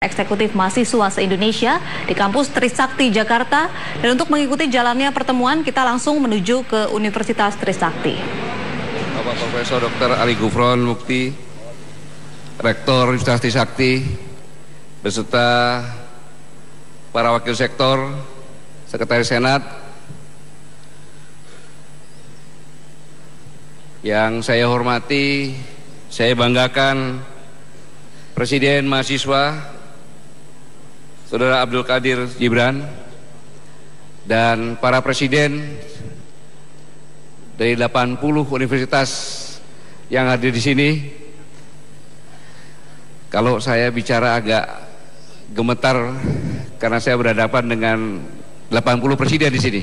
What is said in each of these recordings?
Eksekutif Mahasiswa se-Indonesia di kampus Trisakti, Jakarta. Dan untuk mengikuti jalannya pertemuan, kita langsung menuju ke Universitas Trisakti. Bapak Profesor Dr. Ali Gufron Mukti, Rektor Universitas Trisakti, beserta para wakil sektor, Sekretaris Senat, yang saya hormati, saya banggakan Presiden Mahasiswa, Saudara Abdul Qadir Gibran, dan para presiden dari 80 universitas yang hadir di sini. Kalau saya bicara agak gemetar karena saya berhadapan dengan 80 presiden di sini.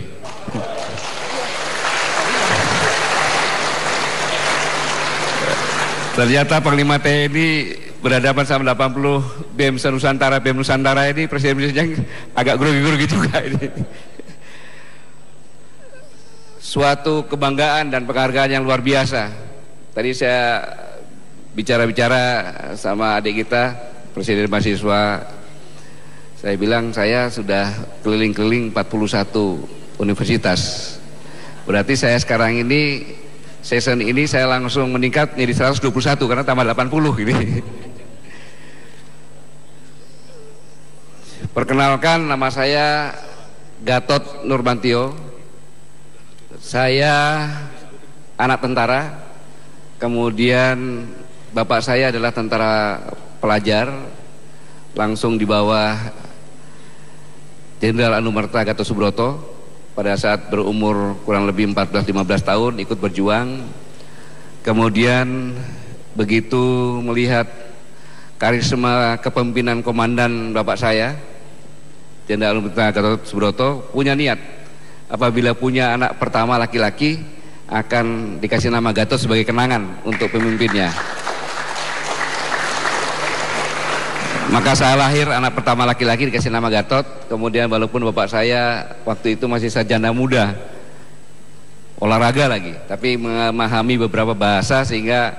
Ternyata Panglima TNI berhadapan sama 80 BEM Nusantara. BEM Nusantara ini presiden-presidennya agak grogi-grogi juga ini. Suatu kebanggaan dan penghargaan yang luar biasa. Tadi saya bicara-bicara sama adik kita, Presiden Mahasiswa. Saya bilang saya sudah keliling-keliling 41 universitas. Berarti saya sekarang ini, season ini saya langsung meningkat menjadi 121 karena tambah 80 ini. Perkenalkan, nama saya Gatot Nurmantio. Saya anak tentara. Kemudian bapak saya adalah tentara pelajar, langsung di bawah Jenderal Anumerta Gatot Subroto. Pada saat berumur kurang lebih 14-15 tahun ikut berjuang. Kemudian begitu melihat karisma kepemimpinan komandan bapak saya, Jenderal Anumerta Gatot Subroto, punya niat apabila punya anak pertama laki-laki akan dikasih nama Gatot sebagai kenangan untuk pemimpinnya. Maka saya lahir anak pertama laki-laki dikasih nama Gatot. Kemudian walaupun bapak saya waktu itu masih sarjana muda, olahraga lagi, tapi memahami beberapa bahasa sehingga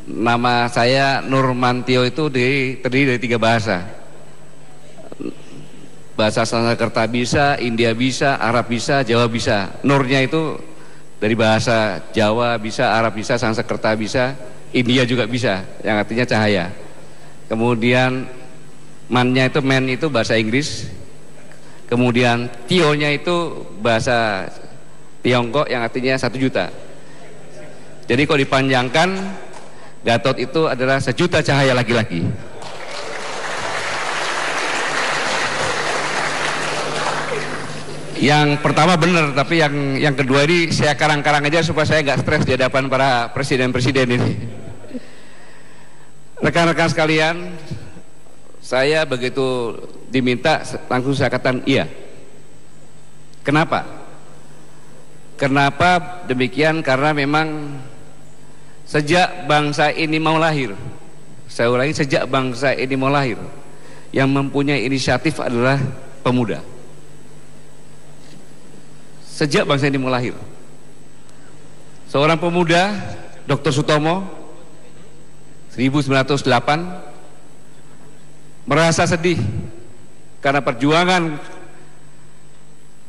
nama saya Nurmantio itu terdiri dari 3 bahasa. Bahasa Sanskerta bisa, India bisa, Arab bisa, Jawa bisa. Nurnya itu dari bahasa Jawa bisa, Arab bisa, Sanskerta bisa, India juga bisa, yang artinya cahaya. Kemudian man-nya itu man itu bahasa Inggris. Kemudian tio-nya itu bahasa Tiongkok yang artinya 1 juta. Jadi kalau dipanjangkan, Gatot itu adalah 1 juta cahaya laki-laki. Yang pertama benar, tapi yang kedua ini saya karang-karang aja supaya saya nggak stres di hadapan para presiden-presiden ini. Rekan-rekan sekalian, saya begitu diminta langsung saya katakan iya. Kenapa? Kenapa demikian? Karena memang sejak bangsa ini mau lahir, saya ulangi, sejak bangsa ini mau lahir, yang mempunyai inisiatif adalah pemuda. Sejak bangsa ini mau lahir, seorang pemuda, Dr. Sutomo 1908, merasa sedih karena perjuangan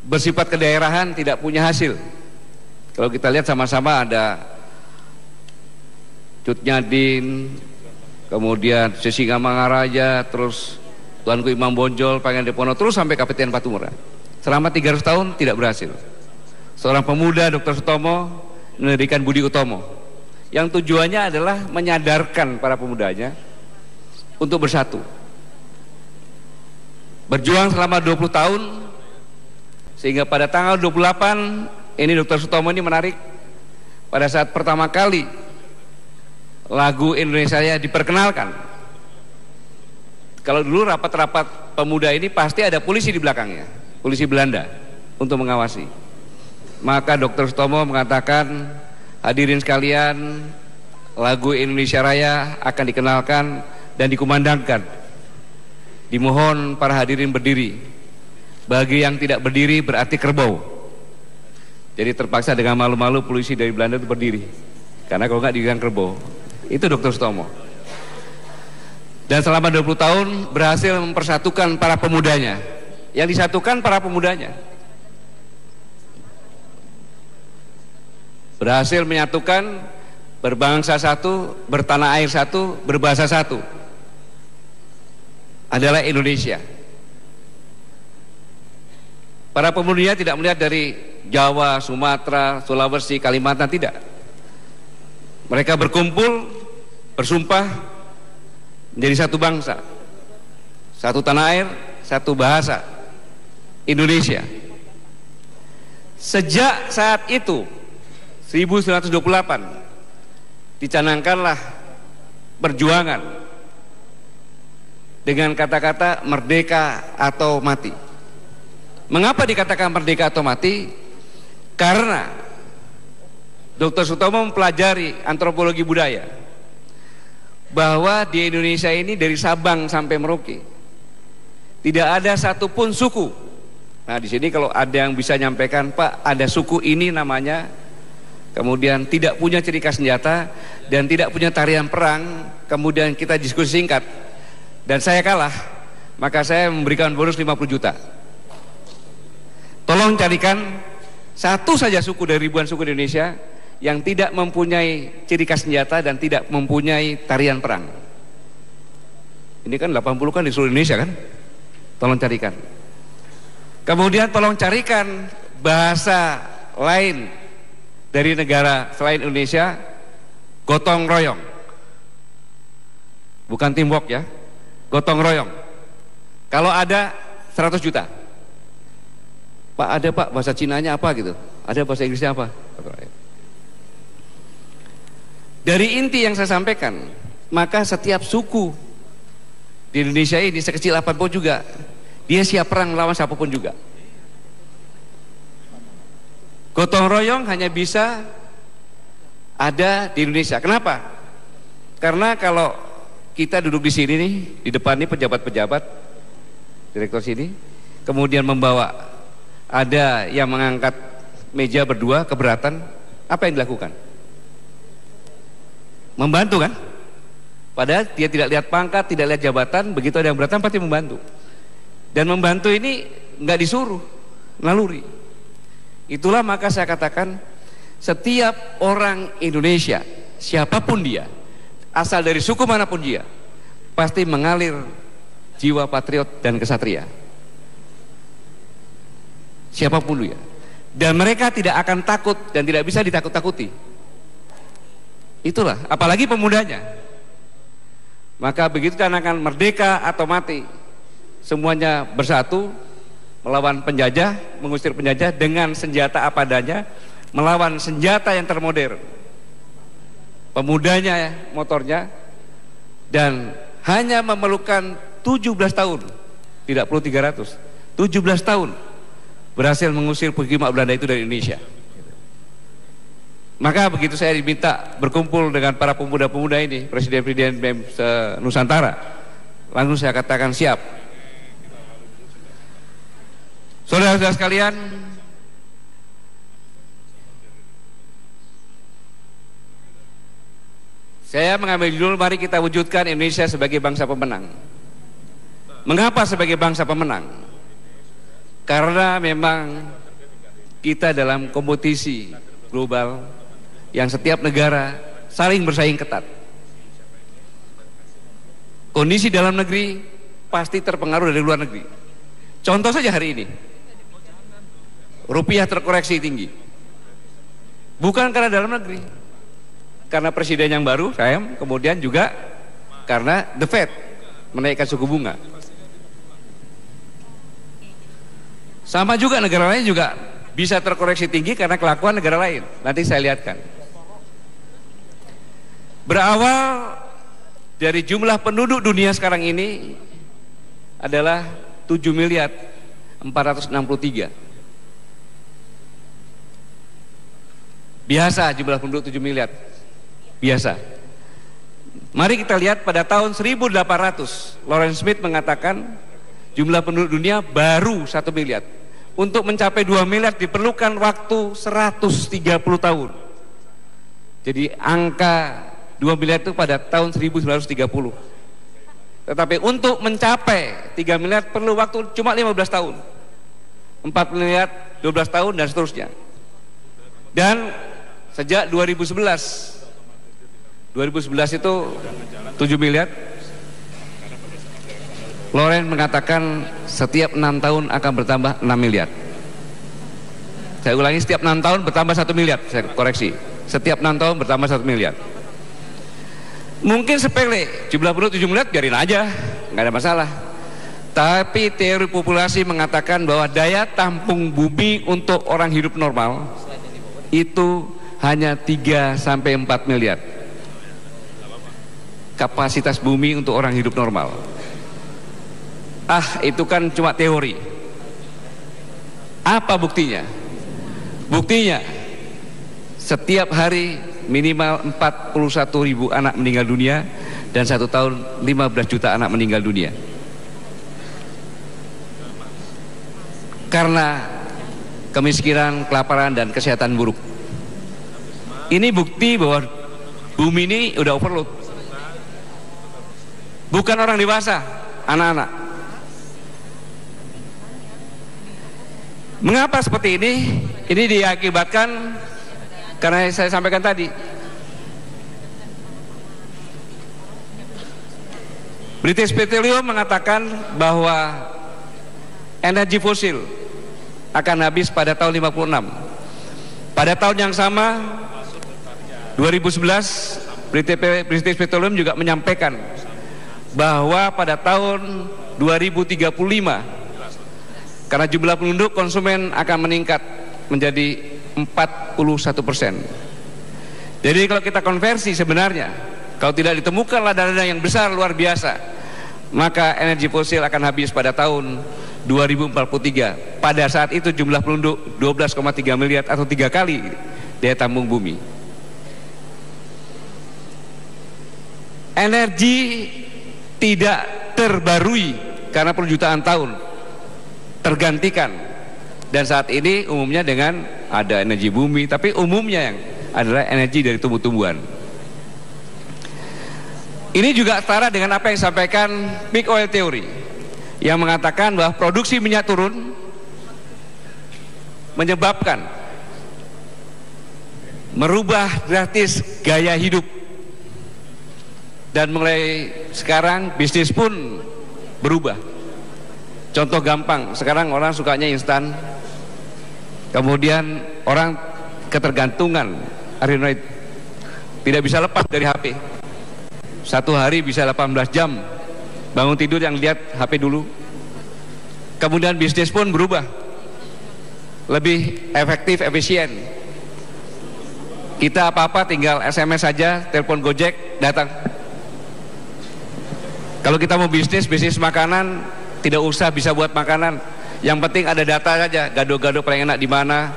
bersifat kedaerahan tidak punya hasil. Kalau kita lihat sama-sama ada Cut Nyadin, kemudian Sisingamangaraja, terus Tuanku Imam Bonjol, Pangeran Diponegoro, terus sampai Kapiten Patumura. Selama 300 tahun tidak berhasil. Seorang pemuda, Dr. Sutomo, mendirikan Budi Utomo, yang tujuannya adalah menyadarkan para pemudanya untuk bersatu. Berjuang selama 20 tahun, sehingga pada tanggal 28, ini Dr. Sutomo ini menarik, pada saat pertama kali lagu Indonesia Raya diperkenalkan. Kalau dulu rapat-rapat pemuda ini pasti ada polisi di belakangnya, polisi Belanda untuk mengawasi. Maka Dr. Sutomo mengatakan, hadirin sekalian, lagu Indonesia Raya akan dikenalkan dan dikumandangkan. Dimohon para hadirin berdiri. Bagi yang tidak berdiri berarti kerbau. Jadi terpaksa dengan malu-malu polisi dari Belanda itu berdiri. Karena kalau nggak dibilang kerbau. Itu Dr. Sutomo. Dan selama 20 tahun berhasil mempersatukan para pemudanya. Yang disatukan para pemudanya. Berhasil menyatukan berbangsa satu, bertanah air satu, berbahasa satu. Adalah Indonesia. Para pemudanya tidak melihat dari Jawa, Sumatera, Sulawesi, Kalimantan, tidak. Mereka berkumpul, bersumpah menjadi satu bangsa, satu tanah air, satu bahasa, Indonesia. Sejak saat itu 1928 dicanangkanlah perjuangan dengan kata-kata merdeka atau mati. Mengapa dikatakan merdeka atau mati? Karena Dr. Sutomo mempelajari antropologi budaya bahwa di Indonesia ini dari Sabang sampai Merauke tidak ada satupun suku. Nah, di sini kalau ada yang bisa nyampaikan, Pak, ada suku ini namanya, kemudian tidak punya ciri khas senjata dan tidak punya tarian perang, kemudian kita diskusi singkat dan saya kalah, maka saya memberikan bonus 50 juta. Tolong carikan satu saja suku dari ribuan suku di Indonesia yang tidak mempunyai ciri khas senjata dan tidak mempunyai tarian perang. Ini kan 80 kan di seluruh Indonesia kan? Tolong carikan. Kemudian tolong carikan bahasa lain dari negara selain Indonesia, gotong royong. Bukan teamwork ya, gotong royong. Kalau ada 100 juta. Pak, ada Pak, bahasa Cinanya apa gitu? Ada bahasa Inggrisnya apa? Dari inti yang saya sampaikan, maka setiap suku di Indonesia ini sekecil apapun juga, dia siap perang melawan siapapun juga. Gotong royong hanya bisa ada di Indonesia. Kenapa? Karena kalau kita duduk di sini nih, di depan ini pejabat-pejabat, direktur sini, kemudian membawa, ada yang mengangkat meja berdua keberatan, apa yang dilakukan? Membantu kan? Padahal dia tidak lihat pangkat, tidak lihat jabatan, begitu ada yang keberatan pasti membantu. Dan membantu ini nggak disuruh, naluri. Itulah maka saya katakan setiap orang Indonesia, siapapun dia, asal dari suku manapun dia, pasti mengalir jiwa patriot dan kesatria. Siapapun dia. Dan mereka tidak akan takut dan tidak bisa ditakut-takuti. Itulah, apalagi pemudanya. Maka begitu canangkan merdeka atau mati, semuanya bersatu melawan penjajah, mengusir penjajah dengan senjata apa adanya, melawan senjata yang termodern. Pemudanya, motornya, dan hanya memerlukan 17 tahun, tidak perlu 300, 17 tahun berhasil mengusir pekimak Belanda itu dari Indonesia. Maka begitu saya diminta berkumpul dengan para pemuda-pemuda ini, presiden-presiden BEM Nusantara, langsung saya katakan siap. Saudara-saudara sekalian, saya mengambil judul mari kita wujudkan Indonesia sebagai bangsa pemenang. Mengapa sebagai bangsa pemenang? Karena memang kita dalam kompetisi global yang setiap negara saling bersaing ketat. Kondisi dalam negeri pasti terpengaruh dari luar negeri. Contoh saja hari ini, rupiah terkoreksi tinggi. Bukan karena dalam negeri, karena presiden yang baru, kemudian juga karena The Fed menaikkan suku bunga. Sama juga negara lain juga bisa terkoreksi tinggi karena kelakuan negara lain. Nanti saya lihatkan. Berawal dari jumlah penduduk dunia sekarang ini adalah 7.463.000.000. Biasa jumlah penduduk 7 miliar. Biasa. Mari kita lihat pada tahun 1800, Lawrence Smith mengatakan jumlah penduduk dunia baru 1 miliar. Untuk mencapai 2 miliar diperlukan waktu 130 tahun. Jadi angka 2 miliar itu pada tahun 1930. Tetapi untuk mencapai 3 miliar perlu waktu cuma 15 tahun. 4 miliar, 12 tahun dan seterusnya. Dan sejak 2011 itu 7 miliar. Loren mengatakan setiap 6 tahun akan bertambah 6 miliar. Saya ulangi, setiap 6 tahun bertambah 1 miliar. Saya koreksi, setiap 6 tahun bertambah 1 miliar. Mungkin sepele, jumlah penduduk 7 miliar biarin aja, nggak ada masalah. Tapi teori populasi mengatakan bahwa daya tampung bumi untuk orang hidup normal itu hanya 3 sampai 4 miliar. Kapasitas bumi untuk orang hidup normal. Itu kan cuma teori. Apa buktinya? Buktinya setiap hari minimal 41.000 anak meninggal dunia, dan 1 tahun 15 juta anak meninggal dunia karena kemiskinan, kelaparan, dan kesehatan buruk. Ini bukti bahwa bumi ini udah overload. Bukan orang dewasa, anak-anak. Mengapa seperti ini? Ini diakibatkan karena saya sampaikan tadi, British Petroleum mengatakan bahwa energi fosil akan habis pada tahun 56. Pada tahun yang sama 2011 British Petroleum juga menyampaikan bahwa pada tahun 2035 karena jumlah penduduk, konsumen akan meningkat menjadi 41%. Jadi kalau kita konversi, sebenarnya kalau tidak ditemukan dana yang besar luar biasa, maka energi fosil akan habis pada tahun 2043. Pada saat itu jumlah penduduk 12,3 miliar atau 3 kali daya tampung bumi. Energi tidak terbarui karena perjutaan tahun, tergantikan. Dan saat ini umumnya dengan ada energi bumi, tapi umumnya yang adalah energi dari tumbuh-tumbuhan. Ini juga setara dengan apa yang disampaikan peak oil theory, yang mengatakan bahwa produksi minyak turun menyebabkan merubah drastis gaya hidup, dan mulai sekarang bisnis pun berubah. Contoh gampang, sekarang orang sukanya instan, kemudian orang ketergantungan Android, tidak bisa lepas dari HP. Satu hari bisa 18 jam bangun tidur yang lihat HP dulu. Kemudian bisnis pun berubah, lebih efektif, efisien. Kita apa-apa tinggal SMS saja, telepon Gojek datang. Kalau kita mau bisnis makanan, tidak usah bisa buat makanan, yang penting ada data saja. Gado-gado paling enak di mana,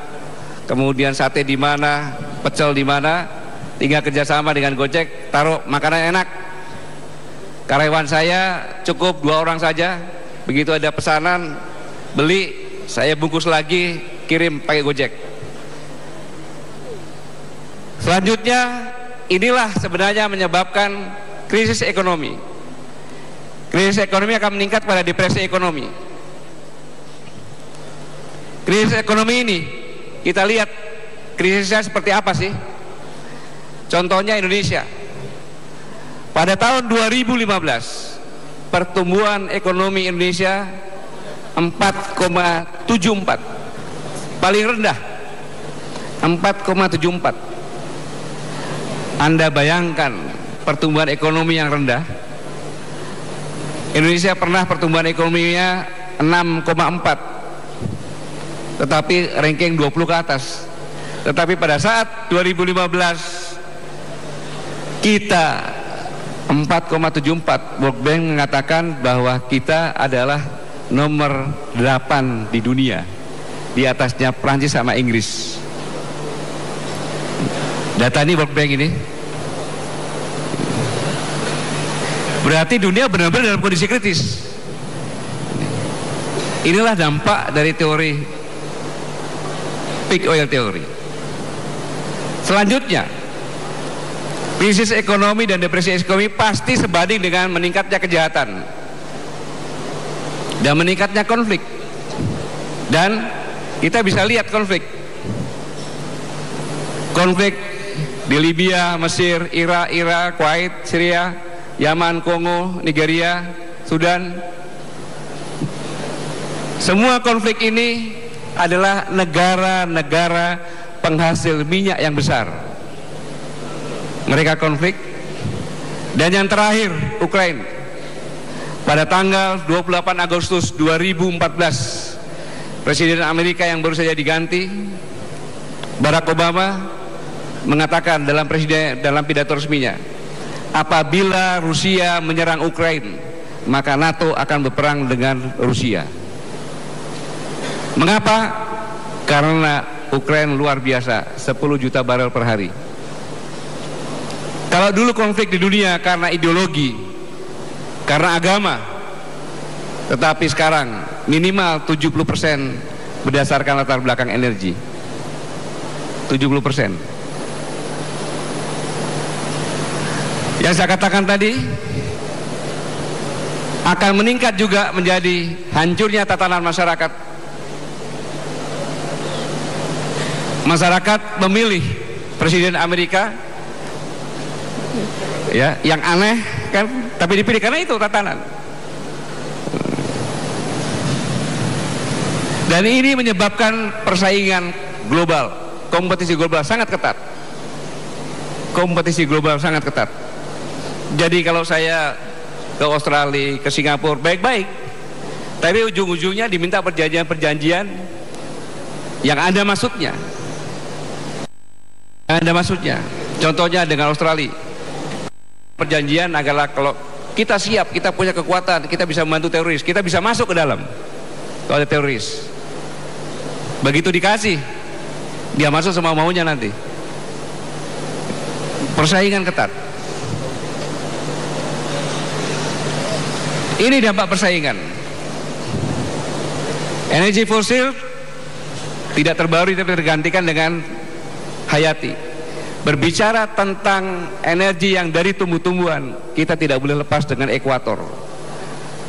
kemudian sate di mana, pecel di mana, tinggal kerjasama dengan Gojek, taruh makanan enak. Karyawan saya cukup 2 orang saja, begitu ada pesanan beli, saya bungkus lagi, kirim pakai Gojek. Selanjutnya, inilah sebenarnya menyebabkan krisis ekonomi. Krisis ekonomi akan meningkat pada depresi ekonomi. Krisis ekonomi ini kita lihat krisisnya seperti apa sih? Contohnya Indonesia. Pada tahun 2015 pertumbuhan ekonomi Indonesia 4,74, paling rendah 4,74. Anda bayangkan pertumbuhan ekonomi yang rendah. Indonesia pernah pertumbuhan ekonominya 6,4, tetapi ranking 20 ke atas. Tetapi pada saat 2015 kita 4,74, World Bank mengatakan bahwa kita adalah nomor 8 di dunia, di atasnya Prancis sama Inggris. Data ini World Bank ini. Berarti dunia benar-benar dalam kondisi kritis. Inilah dampak dari teori peak oil theory. Selanjutnya, krisis ekonomi dan depresi ekonomi pasti sebanding dengan meningkatnya kejahatan dan meningkatnya konflik. Dan kita bisa lihat konflik di Libya, Mesir, Irak, Kuwait, Syria, Yaman, Kongo, Nigeria, Sudan. Semua konflik ini adalah negara-negara penghasil minyak yang besar. Mereka konflik. Dan yang terakhir, Ukraina. Pada tanggal 28 Agustus 2014, Presiden Amerika yang baru saja diganti, Barack Obama, mengatakan dalam pidato resminya, apabila Rusia menyerang Ukraina, maka NATO akan berperang dengan Rusia. Mengapa? Karena Ukraina luar biasa, 10 juta barel per hari. Kalau dulu konflik di dunia karena ideologi, karena agama, tetapi sekarang minimal 70% berdasarkan latar belakang energi. 70%. Yang saya katakan tadi akan meningkat juga menjadi hancurnya tatanan masyarakat. Masyarakat memilih Presiden Amerika, ya, yang aneh kan, tapi dipilih karena itu tatanan. Dan ini menyebabkan persaingan global, kompetisi global sangat ketat. Kompetisi global sangat ketat. Jadi kalau saya ke Australia, ke Singapura, baik-baik, tapi ujung-ujungnya diminta perjanjian-perjanjian yang ada maksudnya. Contohnya dengan Australia, perjanjian adalah kalau kita siap, kita punya kekuatan, kita bisa membantu teroris, kita bisa masuk ke dalam kalau ada teroris. Begitu dikasih, dia masuk semau maunya nanti. Persaingan ketat. Ini dampak persaingan. Energi fosil tidak terbaru tapi tergantikan dengan hayati. Berbicara tentang energi yang dari tumbuh-tumbuhan, kita tidak boleh lepas dengan ekuator.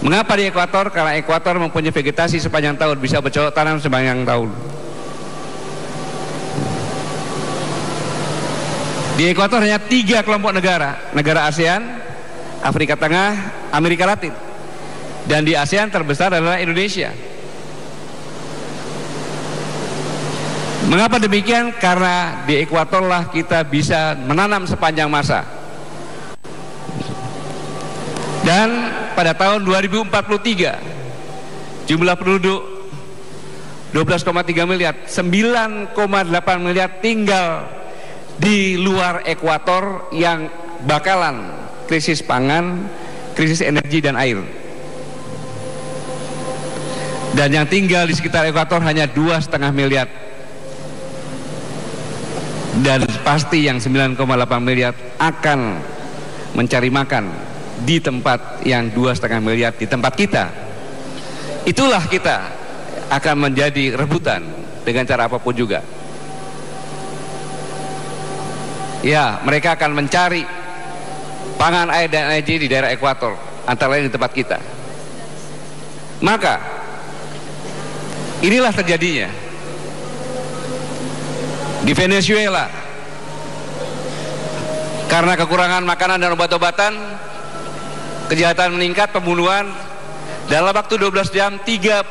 Mengapa di ekuator? Karena ekuator mempunyai vegetasi sepanjang tahun, bisa bercocok tanam sepanjang tahun. Di ekuator hanya 3 kelompok negara, negara ASEAN, Afrika Tengah, Amerika Latin. Dan di ASEAN terbesar adalah Indonesia. Mengapa demikian? Karena di ekuator lah kita bisa menanam sepanjang masa. Dan pada tahun 2043 jumlah penduduk 12,3 miliar, 9,8 miliar tinggal di luar ekuator yang bakalan krisis pangan, krisis energi dan air. Dan yang tinggal di sekitar ekuator hanya 2,5 miliar. Dan pasti yang 9,8 miliar akan mencari makan di tempat yang 2,5 miliar di tempat kita. Itulah kita akan menjadi rebutan dengan cara apapun juga. Ya, mereka akan mencari pangan, air dan energi di daerah ekuator, antara lain di tempat kita. Maka inilah terjadinya di Venezuela. Karena kekurangan makanan dan obat-obatan, kejahatan meningkat, pembunuhan. Dalam waktu 12 jam 35.000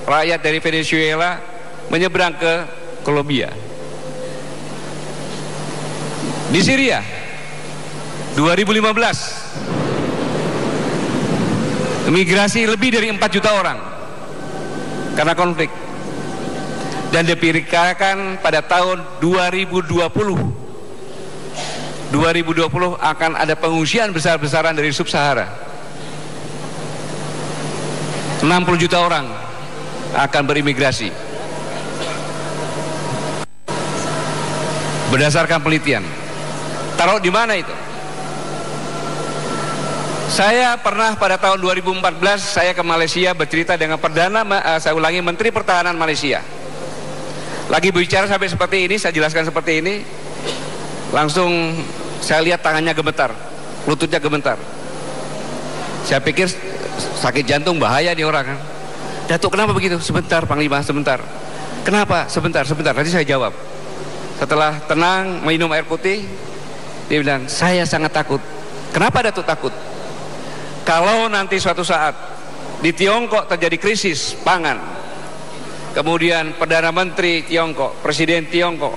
rakyat dari Venezuela menyeberang ke Kolombia. Di Syria 2015 migrasi lebih dari 4 juta orang karena konflik. Dan diperkirakan pada tahun 2020 akan ada pengungsian besar-besaran dari sub-Sahara. 60 juta orang akan berimigrasi. Berdasarkan penelitian. Taruh di mana itu? Saya pernah pada tahun 2014 saya ke Malaysia bercerita dengan Menteri Pertahanan Malaysia. Lagi bicara sampai seperti ini, saya jelaskan seperti ini, langsung Saya lihat tangannya gemetar, lututnya gemetar. Saya pikir sakit jantung, bahaya nih orang kan. Datuk, kenapa begitu? Sebentar Panglima, sebentar. Kenapa? Sebentar. Nanti saya jawab. Setelah tenang minum air putih, dia bilang, saya sangat takut. Kenapa Datuk takut? Kalau nanti suatu saat di Tiongkok terjadi krisis pangan, kemudian Perdana Menteri Tiongkok, Presiden Tiongkok,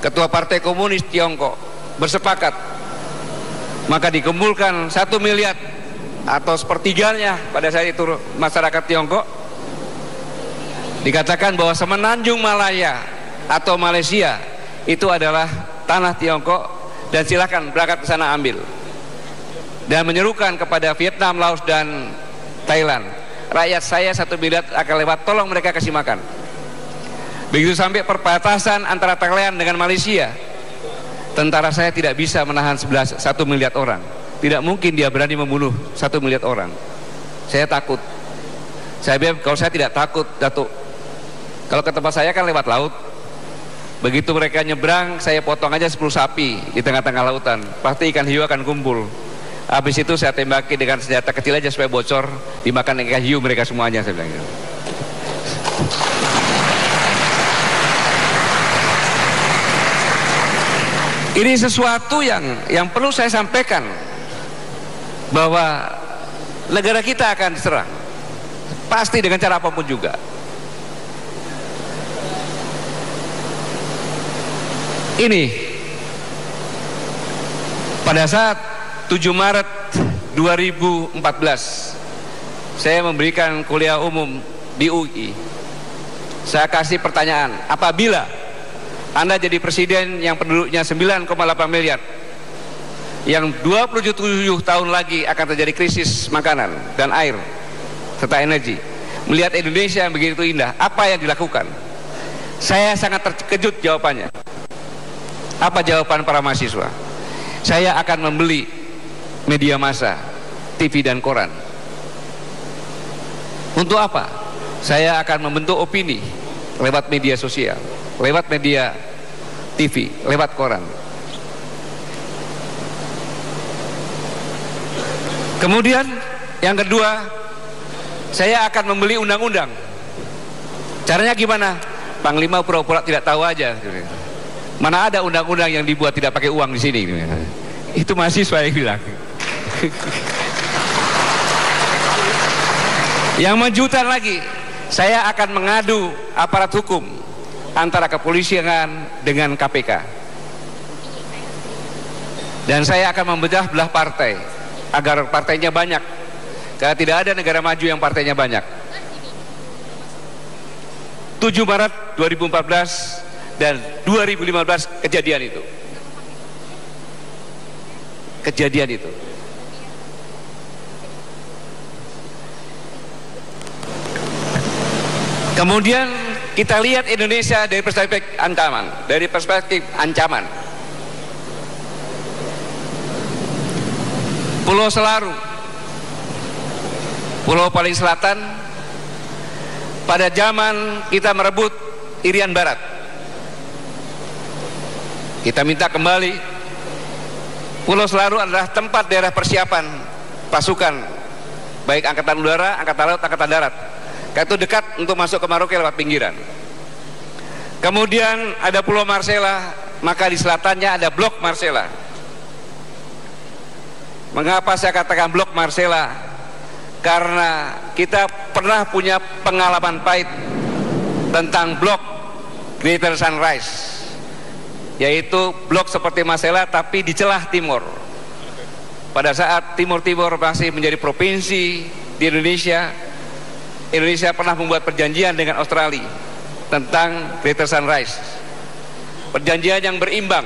Ketua Partai Komunis Tiongkok bersepakat, maka dikumpulkan 1 miliar atau sepertiganya pada saat itu masyarakat Tiongkok, dikatakan bahwa Semenanjung Malaya atau Malaysia itu adalah tanah Tiongkok dan silakan berangkat ke sana ambil. Dan menyerukan kepada Vietnam, Laos dan Thailand, rakyat saya 1 miliar akan lewat, tolong mereka kasih makan. Begitu sampai perbatasan antara Thailand dengan Malaysia, tentara saya tidak bisa menahan 1 miliar orang. Tidak mungkin dia berani membunuh 1 miliar orang. Saya takut. Saya bilang, kalau saya tidak takut, Datuk, kalau ke tempat saya kan lewat laut. Begitu mereka nyebrang, saya potong aja 10 sapi di tengah-tengah lautan. Pasti ikan hiu akan kumpul. Habis itu saya tembaki dengan senjata kecil aja supaya bocor, dimakan ikan hiu mereka semuanya, saya bilang. Ini sesuatu yang perlu saya sampaikan, bahwa negara kita akan diserang, pasti dengan cara apapun juga. Ini pada saat 7 Maret 2014 saya memberikan kuliah umum di UI. Saya kasih pertanyaan, apabila Anda jadi presiden yang penduduknya 9,8 miliar, yang 27 tahun lagi akan terjadi krisis makanan dan air serta energi, melihat Indonesia yang begitu indah, apa yang dilakukan? Saya sangat terkejut jawabannya. Apa jawaban para mahasiswa? Saya akan membeli media massa, TV dan koran. Untuk apa? Saya akan membentuk opini lewat media sosial, lewat media TV, lewat koran. Kemudian yang kedua, saya akan membeli undang-undang. Caranya gimana? Panglima pura-pura tidak tahu aja. Mana ada undang-undang yang dibuat tidak pakai uang di sini? Itu mahasiswa yang bilang. Yang menjutan lagi, saya akan mengadu aparat hukum antara kepolisian dengan KPK. Dan saya akan memecah belah partai agar partainya banyak, karena tidak ada negara maju yang partainya banyak. 7 Maret 2014 dan 2015 kejadian itu. Kemudian kita lihat Indonesia dari perspektif ancaman. Pulau Selaru, pulau paling selatan, pada zaman kita merebut Irian Barat, kita minta kembali. Pulau Selaru adalah tempat daerah persiapan pasukan, baik angkatan udara, angkatan laut, angkatan darat. Itu dekat untuk masuk ke Maroke lewat pinggiran. Kemudian ada Pulau Marcella, maka di selatannya ada Blok Marcella. Mengapa saya katakan Blok Marcella? Karena kita pernah punya pengalaman pahit tentang blok Greater Sunrise, yaitu blok seperti Marcella tapi di celah timur. Pada saat Timur-Timur masih menjadi provinsi di Indonesia, Indonesia pernah membuat perjanjian dengan Australia tentang Greater Sunrise. Perjanjian yang berimbang,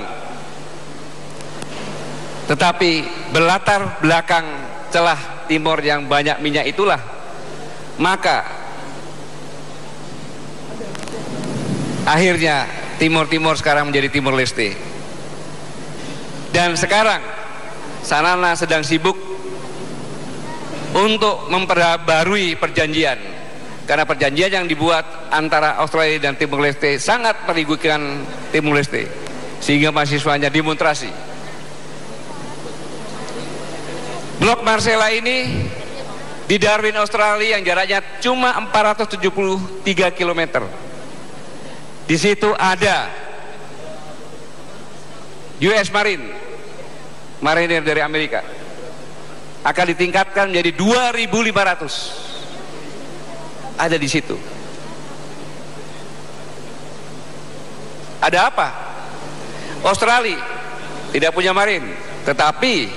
tetapi berlatar belakang celah timur yang banyak minyak itulah, maka akhirnya Timur-Timur sekarang menjadi Timur Leste. Dan sekarang Sanana sedang sibuk untuk memperbarui perjanjian, karena perjanjian yang dibuat antara Australia dan Timur Leste sangat merugikan Timur Leste, sehingga mahasiswanya demonstrasi. Blok Marcella ini di Darwin, Australia, yang jaraknya cuma 473 km. Di situ ada US Marinir dari Amerika. Akan ditingkatkan menjadi 2.500. Ada di situ. Ada apa? Australia tidak punya marin, tetapi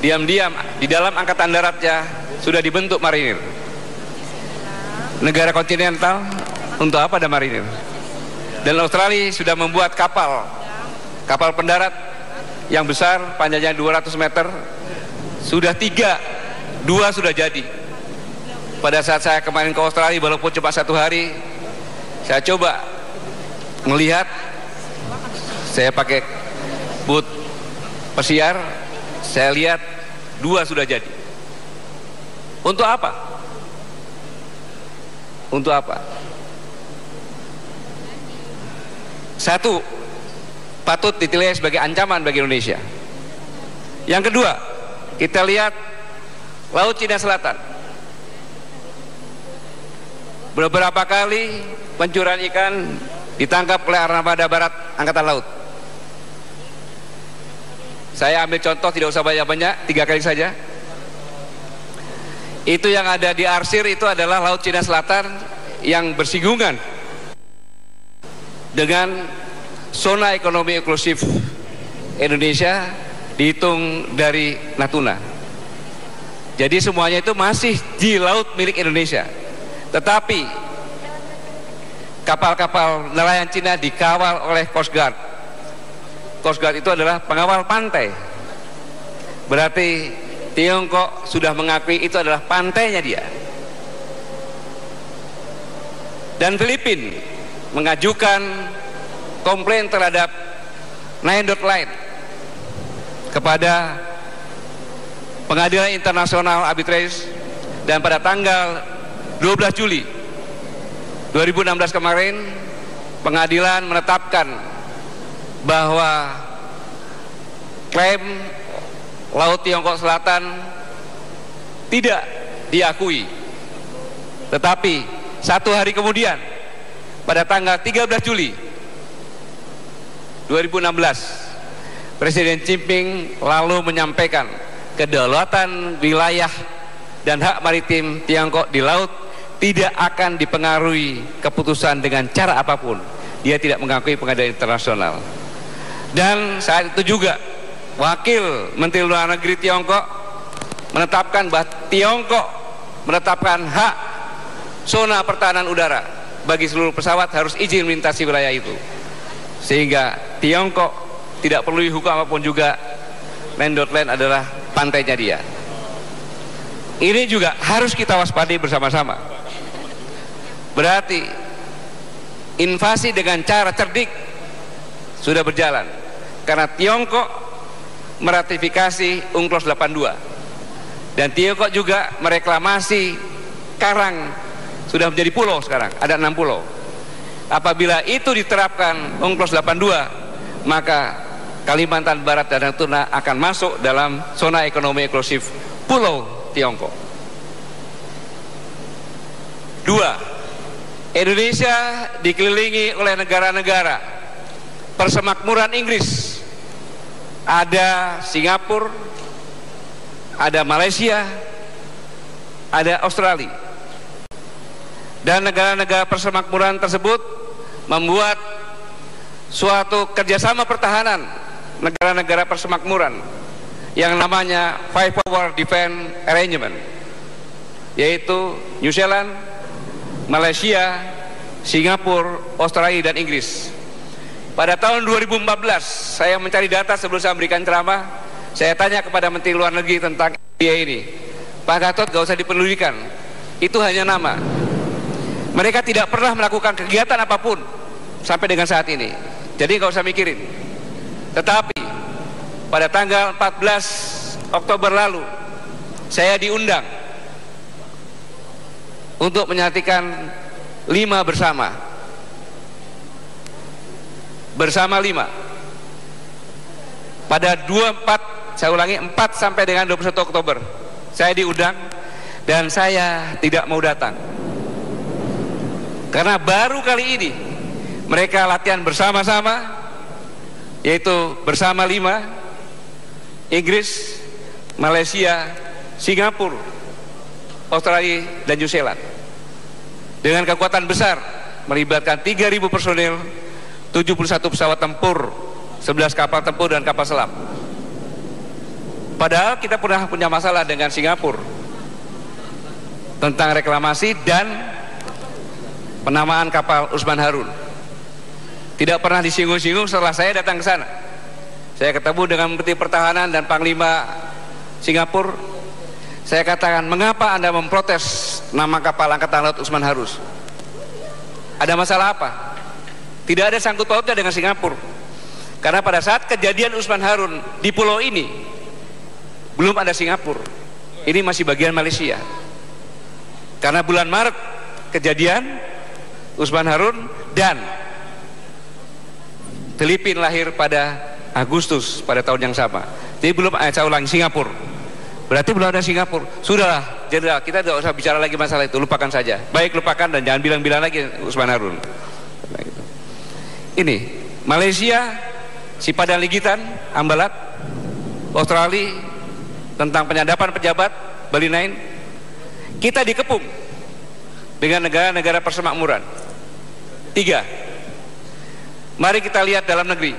diam-diam di dalam angkatan daratnya sudah dibentuk marinir. Negara kontinental untuk apa ada marinir? Dan Australia sudah membuat kapal pendarat yang besar, panjangnya 200 meter. Sudah 2 sudah jadi. Pada saat saya kemarin ke Australia, walaupun cuma 1 hari, saya coba melihat, saya pakai boot pesiar, saya lihat 2 sudah jadi. Untuk apa? Untuk apa? Satu, patut ditilai sebagai ancaman bagi Indonesia. Yang kedua, kita lihat Laut Cina Selatan. Beberapa kali pencurian ikan ditangkap oleh Armada Barat Angkatan Laut. Saya ambil contoh, tidak usah banyak-banyak, 3 kali saja. Itu yang ada di arsir itu adalah Laut Cina Selatan yang bersinggungan dengan zona ekonomi eksklusif Indonesia, dihitung dari Natuna. Jadi semuanya itu masih di laut milik Indonesia. Tetapi kapal-kapal nelayan Cina dikawal oleh Coast Guard. Coast Guard itu adalah pengawal pantai. Berarti Tiongkok sudah mengakui itu adalah pantainya dia. Dan Filipina mengajukan komplain terhadap Nine Dot Line kepada Pengadilan Internasional Arbitrage, dan pada tanggal 12 Juli 2016 kemarin pengadilan menetapkan bahwa klaim Laut Tiongkok Selatan tidak diakui. Tetapi 1 hari kemudian, pada tanggal 13 Juli 2016, Presiden Xi Jinping lalu menyampaikan kedaulatan wilayah dan hak maritim Tiongkok di laut tidak akan dipengaruhi keputusan dengan cara apapun. Dia tidak mengakui pengadilan internasional. Dan saat itu juga Wakil Menteri Luar Negeri Tiongkok menetapkan bahwa Tiongkok menetapkan hak zona pertahanan udara bagi seluruh pesawat harus izin melintasi wilayah itu, sehingga Tiongkok tidak perlu hukum apapun juga. Nine Dot Line adalah pantainya dia. Ini juga harus kita waspadai bersama-sama. Berarti invasi dengan cara cerdik sudah berjalan, karena Tiongkok meratifikasi UNCLOS 82, dan Tiongkok juga mereklamasi Karang, sudah menjadi pulau sekarang, ada 6 pulau. Apabila itu diterapkan UNCLOS 82, maka Kalimantan Barat dan Natuna akan masuk dalam zona ekonomi eksklusif Pulau Tiongkok. 2, Indonesia dikelilingi oleh negara-negara persemakmuran Inggris. Ada Singapura, ada Malaysia, ada Australia. Dan negara-negara persemakmuran tersebut membuat suatu kerjasama pertahanan negara-negara persemakmuran yang namanya Five Power Defense Arrangement, yaitu New Zealand, Malaysia, Singapura, Australia, dan Inggris. Pada tahun 2014 saya mencari data sebelum saya memberikan ceramah. Saya tanya kepada Menteri Luar Negeri tentang dia ini, Pak Gatot, gak usah dipedulikan, itu hanya nama. Mereka tidak pernah melakukan kegiatan apapun sampai dengan saat ini, jadi gak usah mikirin. Tetapi pada tanggal 14 Oktober lalu saya diundang untuk menyatikan 5 bersama 5 pada 24 saya ulangi, 4 sampai dengan 21 Oktober saya diundang dan saya tidak mau datang karena baru kali ini mereka latihan bersama-sama, yaitu bersama 5, Inggris, Malaysia, Singapura, Australia, dan New Zealand, dengan kekuatan besar melibatkan 3.000 personil, 71 pesawat tempur, 11 kapal tempur dan kapal selam. Padahal kita pernah punya masalah dengan Singapura tentang reklamasi dan penamaan kapal Usman Harun. Tidak pernah disinggung-singgung. Setelah saya datang ke sana, saya ketemu dengan Menteri Pertahanan dan Panglima Singapura. Saya katakan, mengapa Anda memprotes nama kapal Angkatan Laut Usman Harun? Ada masalah apa? Tidak ada sangkut pautnya dengan Singapura. Karena pada saat kejadian Usman Harun di pulau ini belum ada Singapura. Ini masih bagian Malaysia. Karena bulan Maret kejadian Usman Harun dan Filipina lahir pada Agustus pada tahun yang sama. Jadi belum, saya ulangi, Singapura. Berarti belum ada Singapura. Sudahlah, Jenderal, kita tidak usah bicara lagi masalah itu, lupakan saja. Baik, lupakan dan jangan bilang-bilang lagi Usman Harun. Ini Malaysia, si Padang Ligitan, Ambalat, Australia tentang penyadapan pejabat, Bali 9. Kita dikepung dengan negara-negara persemakmuran. 3. Mari kita lihat dalam negeri.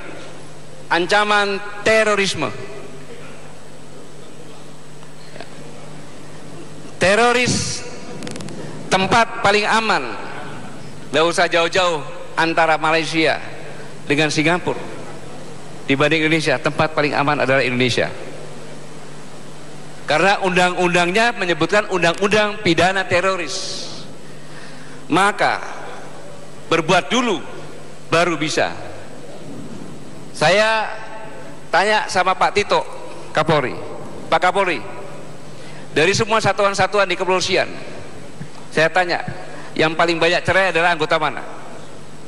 Ancaman terorisme. Teroris, tempat paling aman, tidak usah jauh-jauh, antara Malaysia dengan Singapura dibanding Indonesia. Tempat paling aman adalah Indonesia, karena undang-undangnya menyebutkan undang-undang pidana teroris. Maka berbuat dulu baru bisa. Saya tanya sama Pak Tito Kapolri, Pak Kapolri, dari semua satuan-satuan di kepolisian, saya tanya, yang paling banyak cerai adalah anggota mana?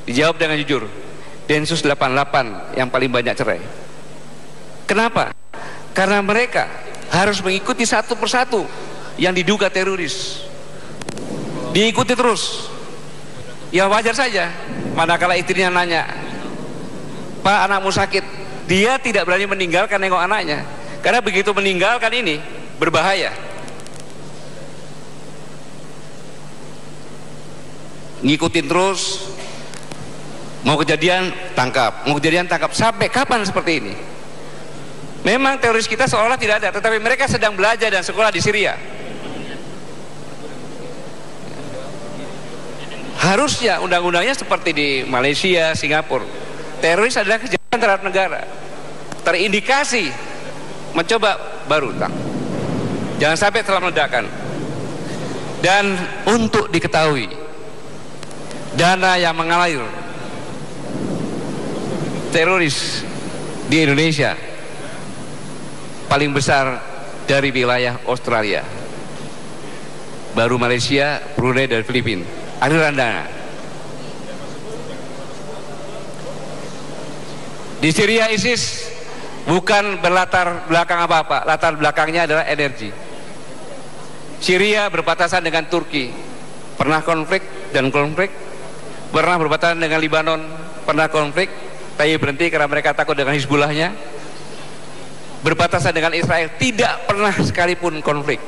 Dijawab dengan jujur, Densus 88 yang paling banyak cerai. Kenapa? Karena mereka harus mengikuti satu persatu yang diduga teroris, diikuti terus. Ya wajar saja, manakala istrinya nanya, Pak, anakmu sakit, dia tidak berani meninggalkan nengok anaknya, karena begitu meninggalkan ini berbahaya. Ngikutin terus, mau kejadian tangkap, mau kejadian tangkap. Sampai kapan seperti ini? Memang teroris kita seolah tidak ada, tetapi mereka sedang belajar dan sekolah di Syria. Harusnya undang-undangnya seperti di Malaysia, Singapura. Teroris adalah kejahatan terhadap negara, terindikasi mencoba baru tak. Jangan sampai telah meledakan. Dan untuk diketahui, dana yang mengalir teroris di Indonesia paling besar dari wilayah Australia, baru Malaysia, Brunei, dan Filipina. Aliran dana di Syria ISIS bukan berlatar belakang apa-apa, latar belakangnya adalah energi. Syria berbatasan dengan Turki, pernah konflik dan konflik, pernah berbatasan dengan Lebanon, pernah konflik, tapi berhenti karena mereka takut dengan Hizbullahnya. Berbatasan dengan Israel, tidak pernah sekalipun konflik.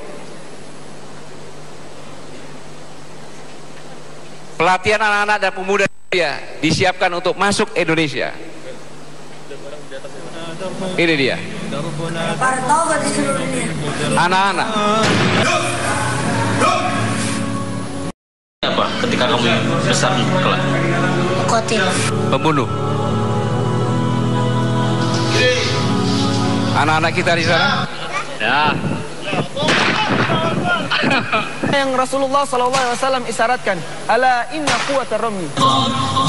Pelatihan anak-anak dan pemuda Syria disiapkan untuk masuk Indonesia. Ini dia anak-anak. Apa ketika kamu besar kelak? Kotil. Pembunuh. Anak-anak kita di sana. Ya. Yang Rasulullah SAW isyaratkan, ala inna quwwata rami.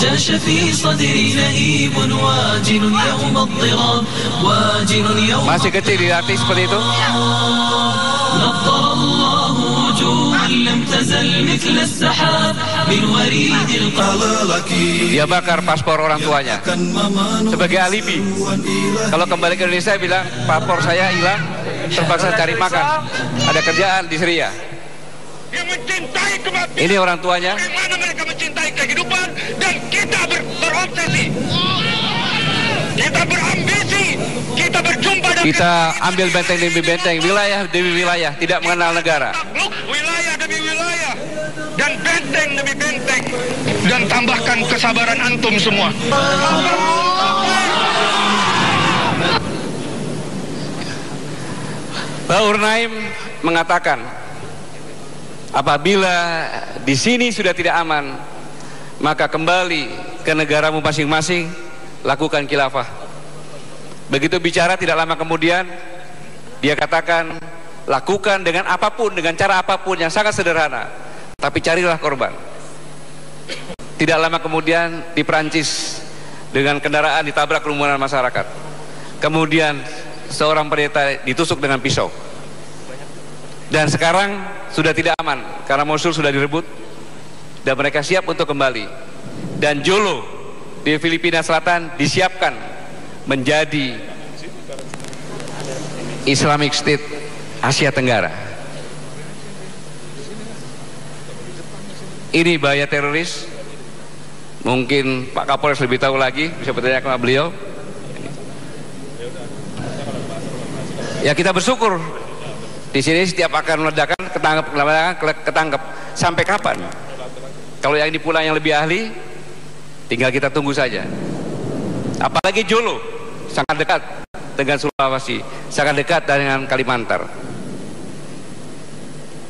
جاش في صدري لهيب واجل يوم الضراب واجل يوم. Masih kecil dilatih seperti itu. نظر الله وجوها لم تزل مثل السحاب من وريد القلق. Dia bakar paspor orang tuanya sebagai alibi. Kalau kembali ke Indonesia bilang paspor saya hilang, terpaksa cari makan, ada kerjaan di Syria. Yang mencintai kematian. Ini orang tuanya. Bagaimana mereka mencintai kehidupan, dan kita berobsesi. Kita berambisi. Kita berjumpa dengan Kita ambil benteng demi benteng, wilayah demi wilayah, tidak mengenal negara. takluk wilayah demi wilayah dan benteng demi benteng, dan tambahkan kesabaran antum semua. Bahur Naim mengatakan, apabila di sini sudah tidak aman, maka kembali ke negaramu masing-masing, lakukan khilafah. Begitu bicara, tidak lama kemudian dia katakan, lakukan dengan apapun, dengan cara apapun yang sangat sederhana, tapi carilah korban. Tidak lama kemudian di Perancis, dengan kendaraan ditabrak kerumunan masyarakat. Kemudian seorang pendeta ditusuk dengan pisau. Dan sekarang sudah tidak aman karena Mosul sudah direbut dan mereka siap untuk kembali. Dan Jolo di Filipina Selatan disiapkan menjadi Islamic State Asia Tenggara. Ini bahaya teroris. Mungkin Pak Kapolres lebih tahu lagi, bisa bertanya kepada beliau. Ya, kita bersyukur di sini setiap akan meledakan ketangkep. Sampai kapan? Kalau yang dipulang yang lebih ahli, tinggal kita tunggu saja. Apalagi Jolo sangat dekat dengan Sulawesi, sangat dekat dengan Kalimantan.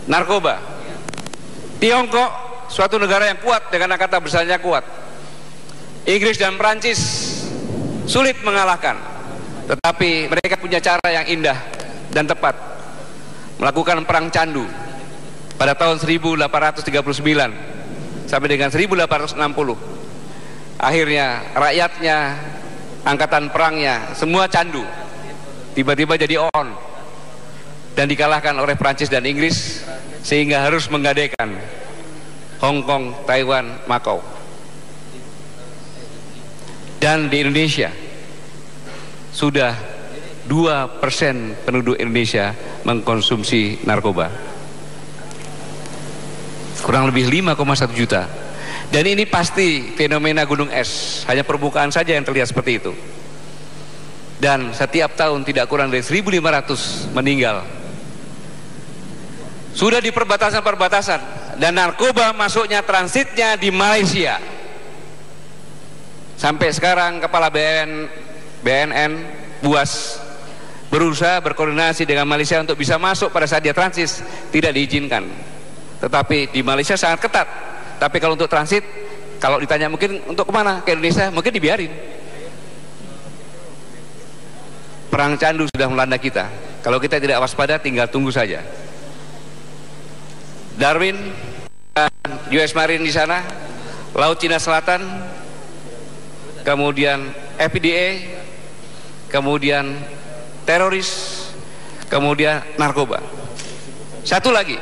Narkoba, Tiongkok suatu negara yang kuat dengan angkatan besarnya kuat. Inggris dan Perancis sulit mengalahkan, tetapi mereka punya cara yang indah dan tepat, melakukan perang candu pada tahun 1839 sampai dengan 1860. Akhirnya rakyatnya, angkatan perangnya, semua candu, tiba-tiba jadi on dan dikalahkan oleh Prancis dan Inggris, sehingga harus menggadaikan Hong Kong, Taiwan, Makau. Dan di Indonesia sudah 2% penduduk Indonesia mengkonsumsi narkoba, kurang lebih 5,1 juta. Dan ini pasti fenomena gunung es, hanya permukaan saja yang terlihat seperti itu. Dan setiap tahun tidak kurang dari 1.500 meninggal. Sudah di perbatasan-perbatasan, dan narkoba masuknya, transitnya di Malaysia. Sampai sekarang kepala BNN Buas berusaha berkoordinasi dengan Malaysia untuk bisa masuk pada saat dia transit, tidak diizinkan. Tetapi di Malaysia sangat ketat. Tapi kalau untuk transit, kalau ditanya mungkin untuk kemana, ke Indonesia, mungkin dibiarin. Perang candu sudah melanda kita. Kalau kita tidak waspada, tinggal tunggu saja. Darwin, US Marine di sana, Laut Cina Selatan, kemudian FDA, kemudian teroris, kemudian narkoba. Satu lagi,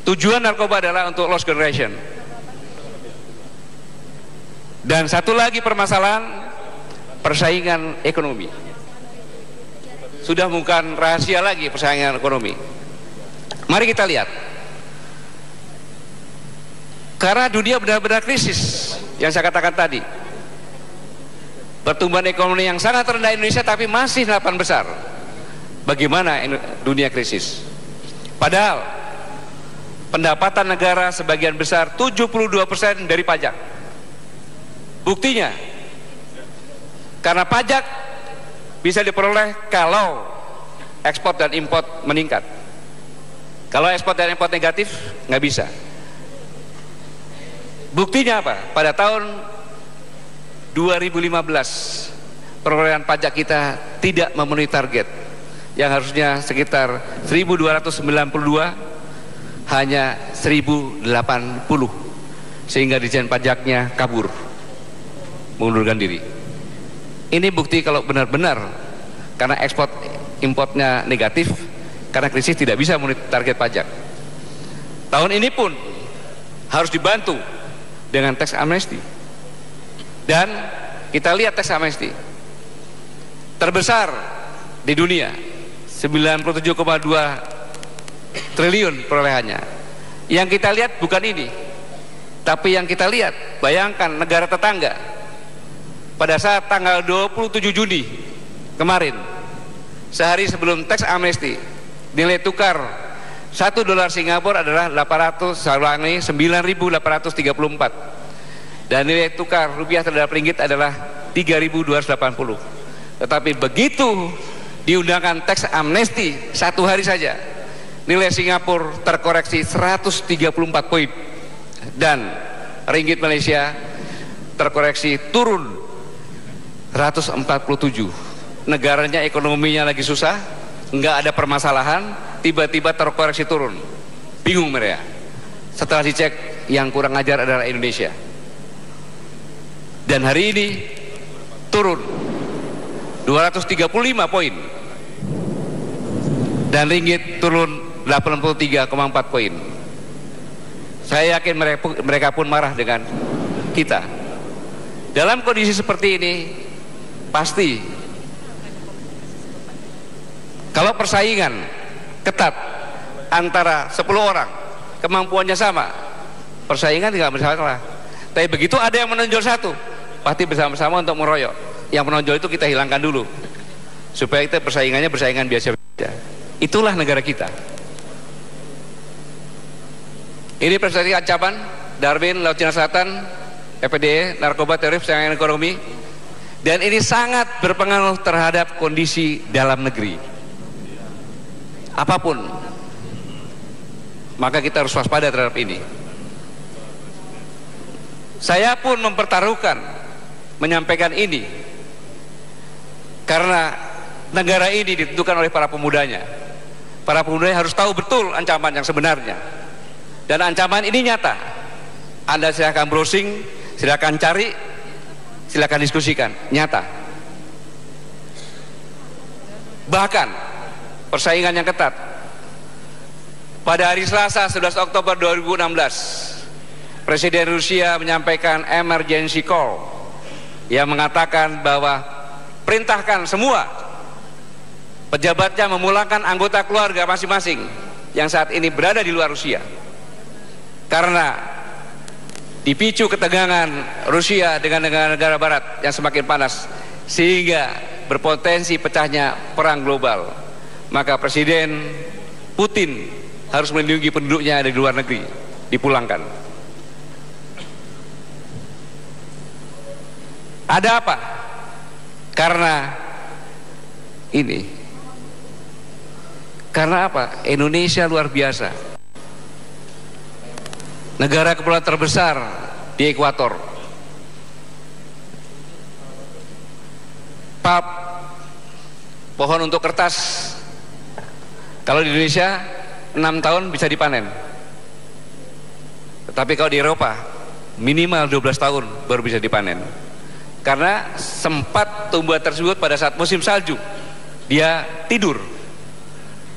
tujuan narkoba adalah untuk lost generation. Dan satu lagi permasalahan, persaingan ekonomi. Sudah bukan rahasia lagi persaingan ekonomi. Mari kita lihat. Karena dunia benar-benar krisis, yang saya katakan tadi. Pertumbuhan ekonomi yang sangat rendah Indonesia, tapi masih 8 besar. Bagaimana dunia krisis? Padahal pendapatan negara sebagian besar 72% dari pajak. Buktinya, karena pajak bisa diperoleh kalau ekspor dan import meningkat. Kalau ekspor dan import negatif, nggak bisa. Buktinya apa? Pada tahun 2015 perolehan pajak kita tidak memenuhi target, yang harusnya sekitar 1.292, hanya 1.080, sehingga Ditjen Pajaknya kabur, mengundurkan diri. Ini bukti kalau benar-benar karena ekspor importnya negatif, karena krisis tidak bisa memenuhi target pajak. tahun ini pun harus dibantu dengan tax amnesty. Dan kita lihat tax amnesty terbesar di dunia, 97,2 triliun perolehannya. Yang kita lihat bukan ini, tapi yang kita lihat, bayangkan negara tetangga pada saat tanggal 27 Juni kemarin, sehari sebelum tax amnesty, nilai tukar 1 dolar Singapura adalah 9.834 dan nilai tukar rupiah terhadap ringgit adalah 3.280. Tetapi begitu diundangkan tax amnesty satu hari saja, nilai Singapura terkoreksi 134 poin dan ringgit Malaysia terkoreksi turun 147. Negaranya ekonominya lagi susah, nggak ada permasalahan, tiba-tiba terkoreksi turun. Bingung mereka. Setelah dicek, yang kurang ajar adalah Indonesia. Dan hari ini turun 235 poin dan ringgit turun 83,4 poin. Saya yakin mereka pun marah dengan kita. Dalam kondisi seperti ini, pasti kalau persaingan ketat antara 10 orang, kemampuannya sama, persaingan tidak masalah. Tapi begitu ada yang menonjol satu, pasti bersama-sama untuk meroyok. Yang menonjol itu kita hilangkan dulu, supaya kita persaingannya persaingan biasa-biasa. Itulah negara kita. Ini presentasi ancaman Darwin, Laut Cina Selatan, FPDE, narkoba, teroris, persaingan ekonomi, dan ini sangat berpengaruh terhadap kondisi dalam negeri. Apapun, maka kita harus waspada terhadap ini. Saya pun mempertaruhkan menyampaikan ini karena negara ini ditentukan oleh para pemudanya. Para pemudanya harus tahu betul ancaman yang sebenarnya. Dan ancaman ini nyata. Anda silakan browsing, silakan cari, silakan diskusikan. Nyata. Bahkan persaingan yang ketat. Pada hari Selasa 11 Oktober 2016, Presiden Rusia menyampaikan emergency call yang mengatakan bahwa perintahkan semua pejabatnya memulangkan anggota keluarga masing-masing yang saat ini berada di luar Rusia. Karena dipicu ketegangan Rusia dengan negara-negara barat yang semakin panas sehingga berpotensi pecahnya perang global, maka Presiden Putin harus melindungi penduduknya dari luar negeri, dipulangkan. Ada apa? Karena ini. Karena apa? Indonesia luar biasa. Negara kepulauan terbesar di ekuator. Pap, pohon untuk kertas, kalau di Indonesia 6 tahun bisa dipanen. Tetapi kalau di Eropa minimal 12 tahun baru bisa dipanen. Karena sempat tumbuhan tersebut pada saat musim salju, dia tidur.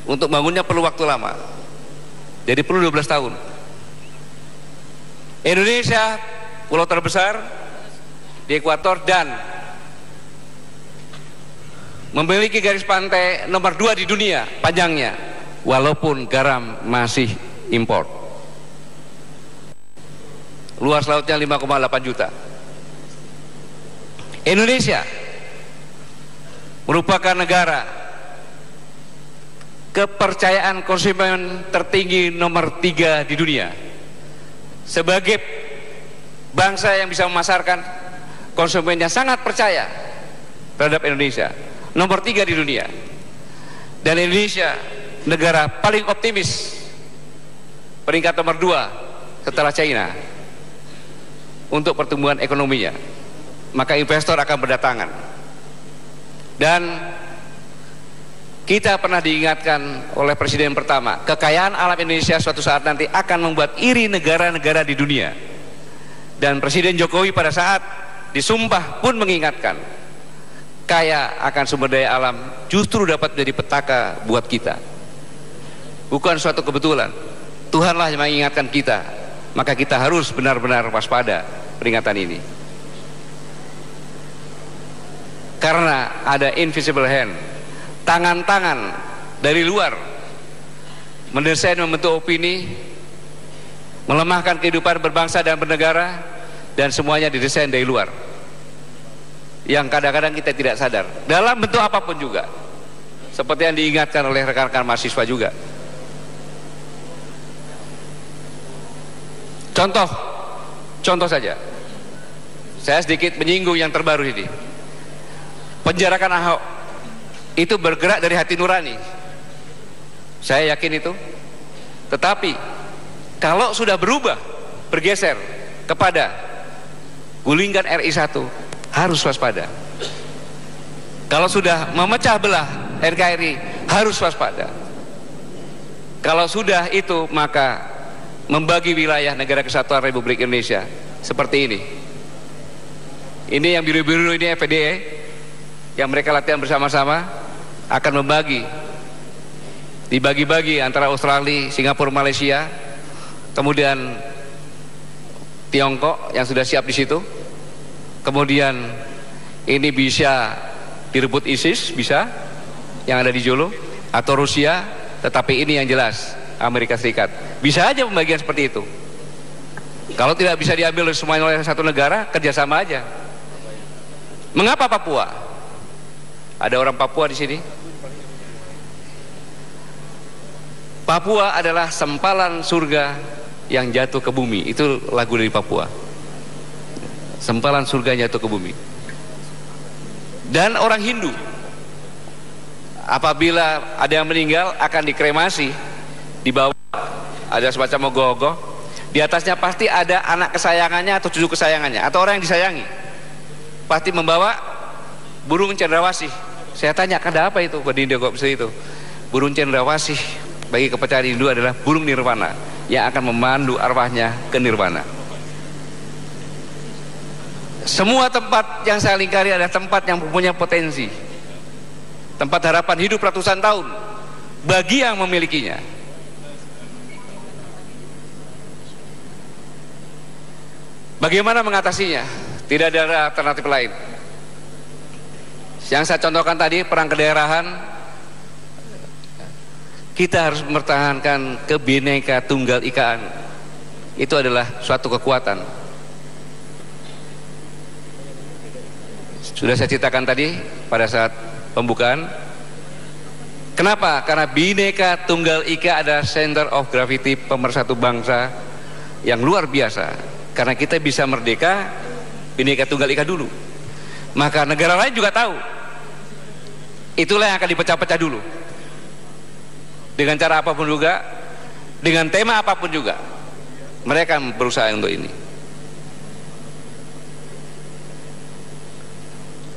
Untuk bangunnya perlu waktu lama. Jadi perlu 12 tahun. Indonesia pulau terbesar di ekuator dan memiliki garis pantai nomor 2 di dunia panjangnya, walaupun garam masih impor. Luas lautnya 5,8 juta. Indonesia merupakan negara kepercayaan konsumen tertinggi nomor 3 di dunia. Sebagai bangsa yang bisa memasarkan, konsumennya sangat percaya terhadap Indonesia, nomor 3 di dunia. Dan Indonesia negara paling optimis, peringkat nomor 2 setelah China untuk pertumbuhan ekonominya. Maka investor akan berdatangan. Dan kita pernah diingatkan oleh Presiden pertama, kekayaan alam Indonesia suatu saat nanti akan membuat iri negara-negara di dunia. Dan Presiden Jokowi pada saat disumpah pun mengingatkan, kaya akan sumber daya alam justru dapat menjadi petaka buat kita. Bukan suatu kebetulan. Tuhanlah yang mengingatkan kita, maka kita harus benar-benar waspada peringatan ini. Karena ada invisible hand, tangan-tangan dari luar mendesain, membentuk opini, melemahkan kehidupan berbangsa dan bernegara, dan semuanya didesain dari luar, yang kadang-kadang kita tidak sadar dalam bentuk apapun juga, seperti yang diingatkan oleh rekan-rekan mahasiswa juga. Contoh saja, saya sedikit menyinggung yang terbaru ini. Penjarakan Ahok itu bergerak dari hati nurani, saya yakin itu. Tetapi kalau sudah berubah, bergeser kepada gulingkan RI 1, harus waspada. Kalau sudah memecah belah NKRI, harus waspada. Kalau sudah itu, maka membagi wilayah Negara Kesatuan Republik Indonesia seperti ini. Ini yang biru-biru ini FPDE, yang mereka latihan bersama-sama, akan membagi, dibagi-bagi antara Australia, Singapura, Malaysia, kemudian Tiongkok yang sudah siap di situ. Kemudian ini bisa direbut ISIS, bisa, yang ada di Jolo, atau Rusia, tetapi ini yang jelas Amerika Serikat. Bisa aja pembagian seperti itu. Kalau tidak bisa diambil semuanya oleh satu negara, kerjasama aja. Mengapa Papua? Ada orang Papua di sini. Papua adalah sempalan surga yang jatuh ke bumi. Itu lagu dari Papua. Sempalan surga jatuh ke bumi. Dan orang Hindu, apabila ada yang meninggal, akan dikremasi. Di bawah ada semacam ogoh-ogoh. Di atasnya pasti ada anak kesayangannya atau cucu kesayangannya, atau orang yang disayangi. Pasti membawa burung cendrawasih. Saya tanya, ada apa itu? Pada India kok bisa itu? Burung cendrawasih bagi kepercayaan Hindu adalah burung nirwana yang akan memandu arwahnya ke nirwana. Semua tempat yang saya lingkari adalah tempat yang mempunyai potensi, tempat harapan hidup ratusan tahun bagi yang memilikinya. Bagaimana mengatasinya? Tidak ada alternatif lain. Yang saya contohkan tadi, perang kedaerahan, kita harus mempertahankan kebineka tunggal ikaan. Itu adalah suatu kekuatan. Sudah saya ceritakan tadi pada saat pembukaan. Kenapa? Karena Bhinneka Tunggal Ika adalah center of gravity pemersatu bangsa yang luar biasa. Karena kita bisa merdeka Bhinneka Tunggal Ika dulu, maka negara lain juga tahu. Itulah yang akan dipecah-pecah dulu, dengan cara apapun juga, dengan tema apapun juga, mereka berusaha untuk ini.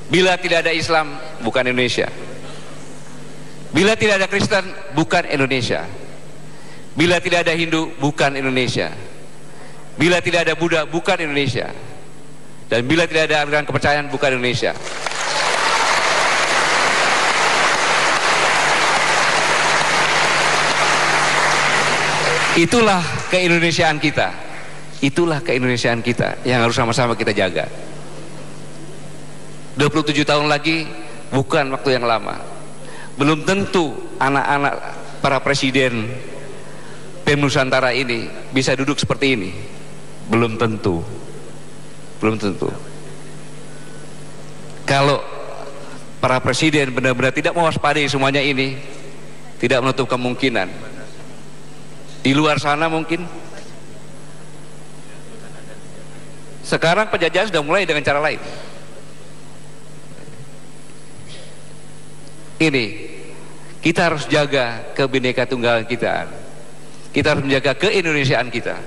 Bila tidak ada Islam, bukan Indonesia. Bila tidak ada Kristen, bukan Indonesia. Bila tidak ada Hindu, bukan Indonesia. Bila tidak ada Buddha, bukan Indonesia. Dan bila tidak ada aliran kepercayaan, bukan Indonesia. Itulah keindonesiaan kita. Itulah keindonesiaan kita yang harus sama-sama kita jaga. 27 tahun lagi bukan waktu yang lama. Belum tentu anak-anak para presiden PEM Nusantara ini bisa duduk seperti ini. Belum tentu. Belum tentu. Kalau para presiden benar-benar tidak mewaspadai semuanya ini, tidak menutup kemungkinan di luar sana mungkin. Sekarang penjajahan sudah mulai dengan cara lain. Ini kita harus jaga kebineka tunggal kita. Kita harus menjaga keindonesiaan kita.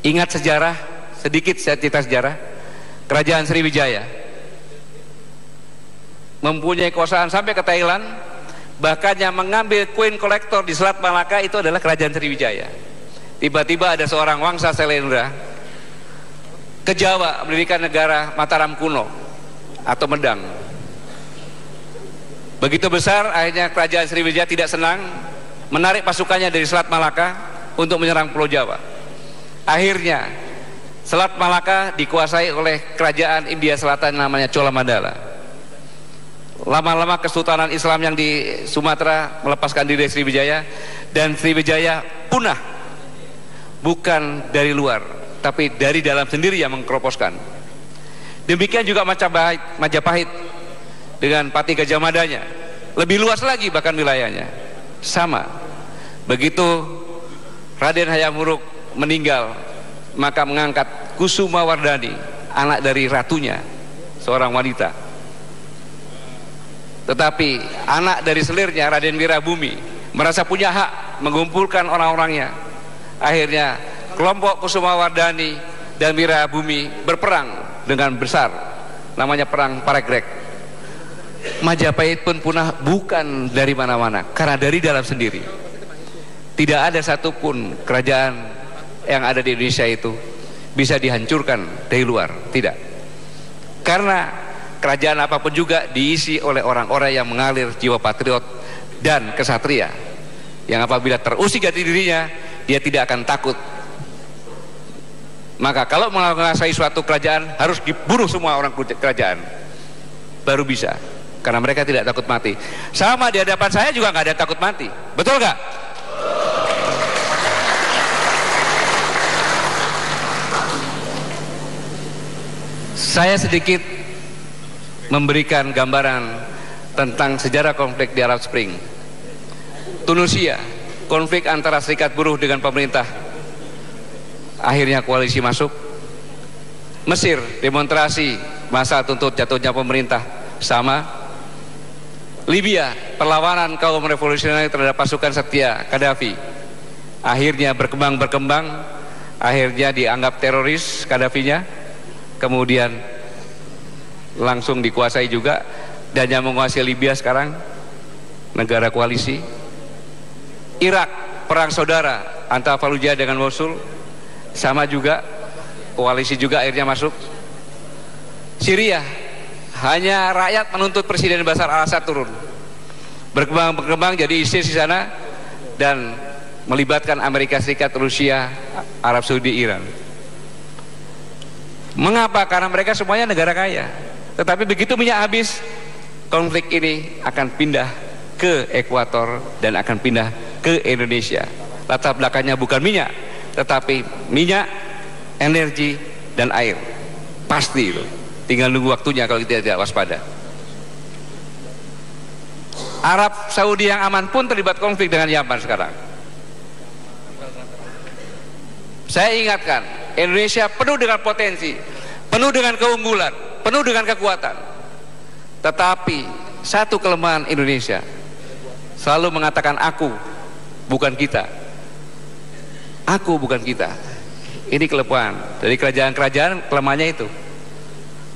Ingat sejarah, sedikit saya cerita sejarah. Kerajaan Sriwijaya mempunyai kekuasaan sampai ke Thailand. Bahkan yang mengambil koin kolektor di Selat Malaka itu adalah kerajaan Sriwijaya. Tiba-tiba ada seorang Wangsa Selendra ke Jawa mendirikan negara Mataram kuno atau Medang. Begitu besar, akhirnya kerajaan Sriwijaya tidak senang, menarik pasukannya dari Selat Malaka untuk menyerang Pulau Jawa. Akhirnya Selat Malaka dikuasai oleh kerajaan India Selatan namanya Cholamandala. Lama-lama Kesultanan Islam yang di Sumatera melepaskan diri dari Sriwijaya, dan Sriwijaya punah bukan dari luar tapi dari dalam sendiri yang mengkeroposkan. Demikian juga Majapahit dengan Pati Gajah Madanya, lebih luas lagi bahkan wilayahnya. Sama. Begitu Raden Hayam Wuruk meninggal, maka mengangkat Kusuma Wardani, anak dari ratunya, seorang wanita. Tetapi anak dari selirnya, Raden Wirabumi, merasa punya hak mengumpulkan orang-orangnya. Akhirnya kelompok Kusuma Wardani dan Wirabumi berperang dengan besar, namanya Perang Paregrek. Majapahit pun punah bukan dari mana-mana, karena dari dalam sendiri. Tidak ada satupun kerajaan yang ada di Indonesia itu bisa dihancurkan dari luar, tidak. Karena kerajaan apapun juga diisi oleh orang-orang yang mengalir jiwa patriot dan kesatria, yang apabila terusik jati dirinya, dia tidak akan takut. Maka kalau menguasai suatu kerajaan, harus dibunuh semua orang kerajaan, baru bisa. Karena mereka tidak takut mati. Sama di hadapan saya juga nggak ada takut mati, betul nggak? Saya sedikit memberikan gambaran tentang sejarah konflik di Arab Spring. Tunisia, konflik antara serikat buruh dengan pemerintah, akhirnya koalisi masuk. Mesir, demonstrasi masa tuntut jatuhnya pemerintah, sama. Libya, perlawanan kaum revolusioner terhadap pasukan setia Gaddafi, akhirnya berkembang, akhirnya dianggap teroris Gaddafinya, kemudian langsung dikuasai juga. Dan yang menguasai Libya sekarang negara koalisi. Irak, perang saudara antara Fallujah dengan Mosul, sama juga, koalisi juga akhirnya masuk. Syria, hanya rakyat menuntut Presiden Bashar al-Assad turun. Berkembang jadi ISIS di sana, dan melibatkan Amerika Serikat, Rusia, Arab Saudi, Iran. Mengapa? Karena mereka semuanya negara kaya. Tetapi begitu minyak habis, konflik ini akan pindah ke ekuator dan akan pindah ke Indonesia. Latar belakangnya bukan minyak, tetapi minyak, energi, dan air. Pasti itu. Tinggal nunggu waktunya kalau kita tidak waspada. Arab Saudi yang aman pun terlibat konflik dengan Yaman sekarang. Saya ingatkan, Indonesia penuh dengan potensi, penuh dengan keunggulan, penuh dengan kekuatan. Tetapi satu kelemahan Indonesia, selalu mengatakan aku, bukan kita. Aku, bukan kita. Ini kelemahan dari kerajaan-kerajaan, kelemahannya itu.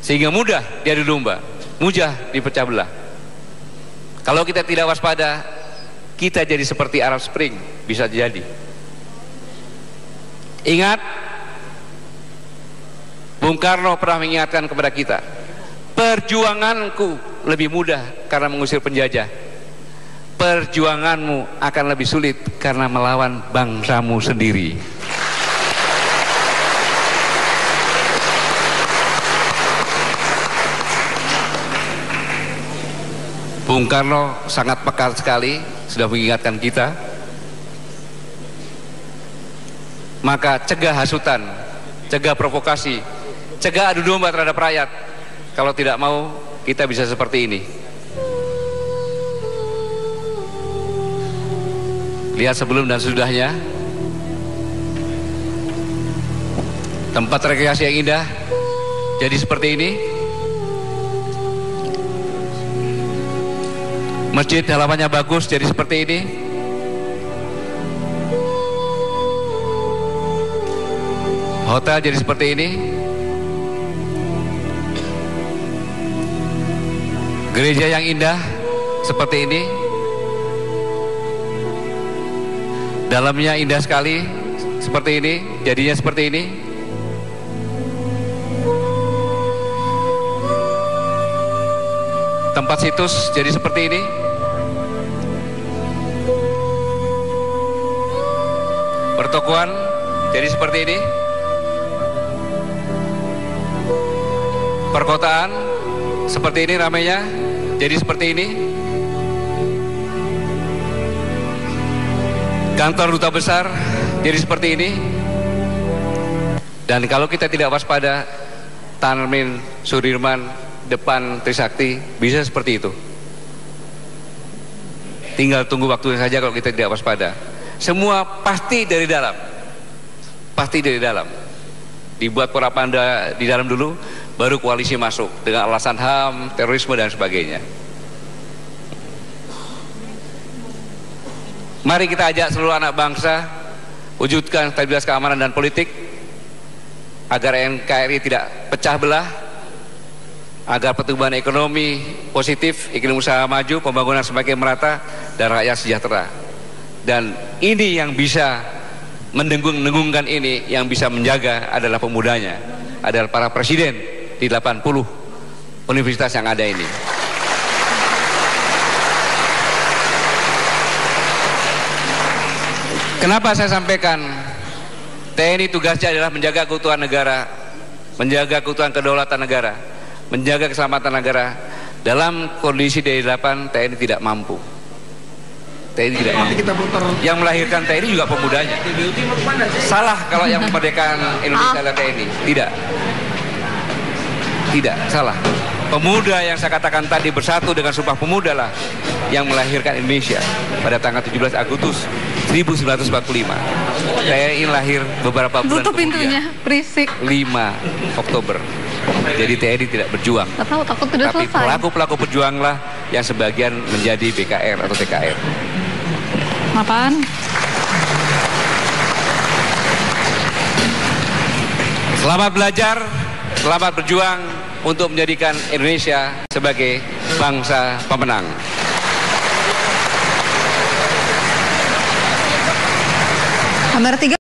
Sehingga mudah diadu domba, mudah dipecah belah. Kalau kita tidak waspada, kita jadi seperti Arab Spring, bisa jadi. Ingat, Bung Karno pernah mengingatkan kepada kita, perjuanganku lebih mudah karena mengusir penjajah, perjuanganmu akan lebih sulit karena melawan bangsamu sendiri. Bung Karno sangat peka sekali, sudah mengingatkan kita. Maka cegah hasutan, cegah provokasi, cegah adu domba terhadap rakyat. Kalau tidak mau, kita bisa seperti ini. Lihat sebelum dan sesudahnya. Tempat rekreasi yang indah jadi seperti ini. Masjid halamannya bagus jadi seperti ini. Hotel jadi seperti ini. Gereja yang indah seperti ini. Dalamnya indah sekali seperti ini, jadinya seperti ini. Tempat situs jadi seperti ini. pertokoan jadi seperti ini. Perkotaan seperti ini ramainya jadi seperti ini. Kantor duta besar jadi seperti ini. Dan kalau kita tidak waspada, Tanmin Sudirman depan Trisakti bisa seperti itu. Tinggal tunggu waktunya saja kalau kita tidak waspada. Semua pasti dari dalam. Pasti dari dalam. Dibuat propaganda di dalam dulu, baru koalisi masuk dengan alasan HAM, terorisme dan sebagainya. Mari kita ajak seluruh anak bangsa wujudkan stabilitas keamanan dan politik agar NKRI tidak pecah belah, agar pertumbuhan ekonomi positif, iklim usaha maju, pembangunan semakin merata, dan rakyat sejahtera. Dan ini yang bisa mendengung-dengungkan ini, yang bisa menjaga adalah pemudanya, adalah para presiden di 80 universitas yang ada ini. Kenapa saya sampaikan TNI tugasnya adalah menjaga keutuhan negara, menjaga keutuhan kedaulatan negara, menjaga keselamatan negara. Dalam kondisi dari 8, TNI tidak mampu. TNI tidak mampu. Yang melahirkan TNI juga pemudanya. Salah kalau yang memerdekakan Indonesia adalah TNI. Tidak. Tidak, salah. Pemuda yang saya katakan tadi bersatu dengan Sumpah Pemuda lah yang melahirkan Indonesia pada tanggal 17 Agustus 1945. TNI lahir beberapa bulan tutup pintunya, berisik. 5 Oktober. Jadi TNI tidak berjuang. Tahu, takut tidak tapi selesai. pelaku-pelaku berjuanglah yang sebagian menjadi BKR atau TKR. Apaan? Selamat belajar, selamat berjuang untuk menjadikan Indonesia sebagai bangsa pemenang. Kamera 3.